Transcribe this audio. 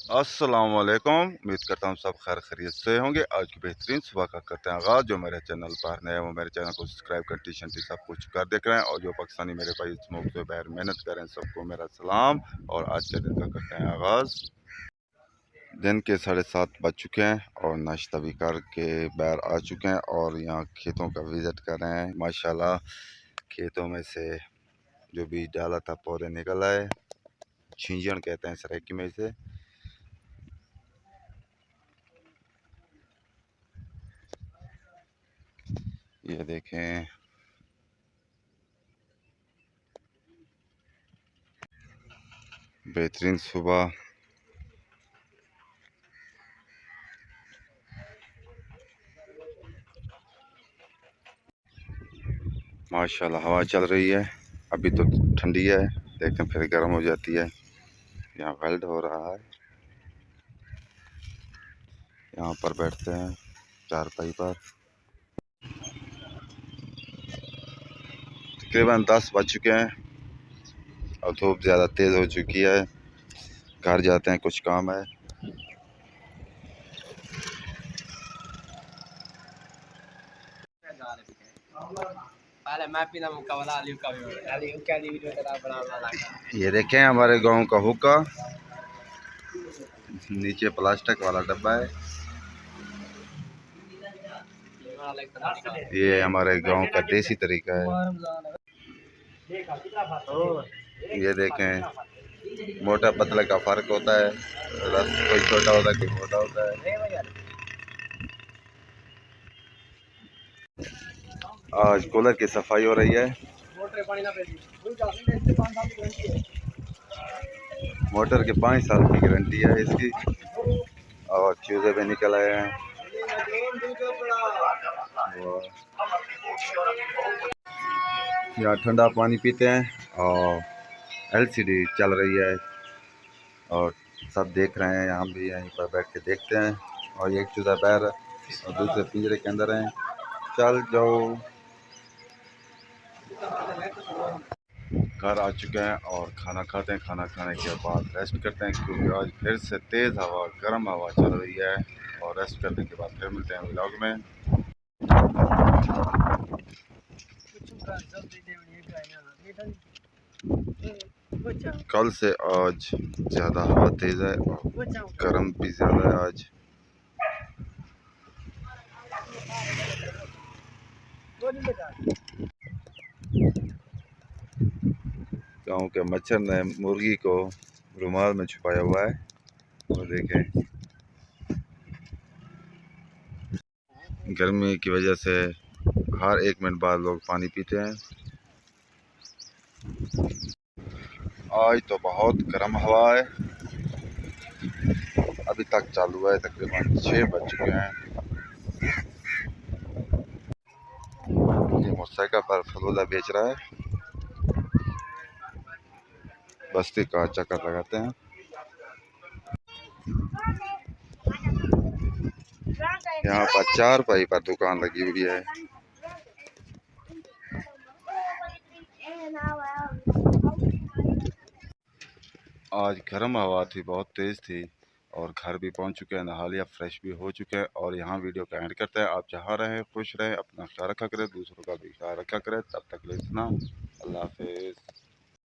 अस्सलाम वालेकुम। उम्मीद करता हूँ सब खैर खैरियत से होंगे। आज की बेहतरीन सुबह का करते हैं आगाज़। जो मेरे चैनल पर नए हैं वो मेरे चैनल को सब्सक्राइब कर टी शंटी सब कुछ कर देख रहे हैं, और जो पाकिस्तानी मेरे भाई इस मौके पे बाहर मेहनत करें सबको मेरा सलाम। और आज के दिन का करते हैं आगाज़। दिन के 7:30 बज चुके हैं और नाश्ता भी करके बाहर आ चुके हैं और यहाँ खेतों का विज़िट कर रहे हैं। माशाल्लाह खेतों में से जो बीज डाला था पौधे निकल आए, छींजन कहते हैं सराइकी में से। ये देखें बेहतरीन सुबह। माशाल्लाह हवा चल रही है, अभी तो ठंडी है लेकिन फिर गर्म हो जाती है। यहाँ वेल्ड हो रहा है, यहाँ पर बैठते हैं चारपाई पर। तकरीबन 10 बज चुके हैं और धूप ज़्यादा तेज़ हो चुकी है। घर जाते हैं, कुछ काम है। ये देखें हमारे गांव का हुक्का, नीचे प्लास्टिक वाला डब्बा है। ये हमारे गांव का देसी तरीका है। ये देखें मोटा पतला का फर्क होता है, रस कोई छोटा होता है कोई मोटा होता है। आज कूलर की सफाई हो रही है। मोटर के 5 साल की गारंटी है इसकी, और चूजे भी निकल आए हैं। यहाँ ठंडा पानी पीते हैं और एलसीडी चल रही है और सब देख रहे हैं। यहाँ भी यहीं पर बैठ के देखते हैं। और एक चूजा पैर और दूसरे पिंजरे के अंदर हैं। चल जाओ। घर आ चुके हैं और खाना खाते हैं। खाना खाने के बाद रेस्ट करते हैं क्योंकि आज फिर से तेज़ हवा गर्म हवा चल रही है। और रेस्ट करने के बाद फिर मिलते हैं व्लॉग में। कल से आज ज़्यादा हवा तेज़ है और गर्म भी ज़्यादा है आज। गाँव के मच्छर ने मुर्गी को रुमाल में छुपाया हुआ है। वो देखें, गर्मी की वजह से हर 1 मिनट बाद लोग पानी पीते हैं। आज तो बहुत गर्म हवा है, अभी तक चालू है। तकरीबन 6 बज चुके हैं। ये मोटरसाइकिल पर फलूदा बेच रहा है। बस्ती का चक्कर लगाते हैं। यहाँ पर चारपाई पर दुकान लगी हुई है। आज गर्म हवा थी, बहुत तेज़ थी और घर भी पहुंच चुके हैं, नहा लिया, फ्रेश भी हो चुके हैं। और यहाँ वीडियो का एंड करते हैं। आप जहाँ रहें खुश रहें, अपना ख्याल रखा करें, दूसरों का भी ख्याल रखा करें। तब तक के लिए इतना, अल्लाह हाफिज़।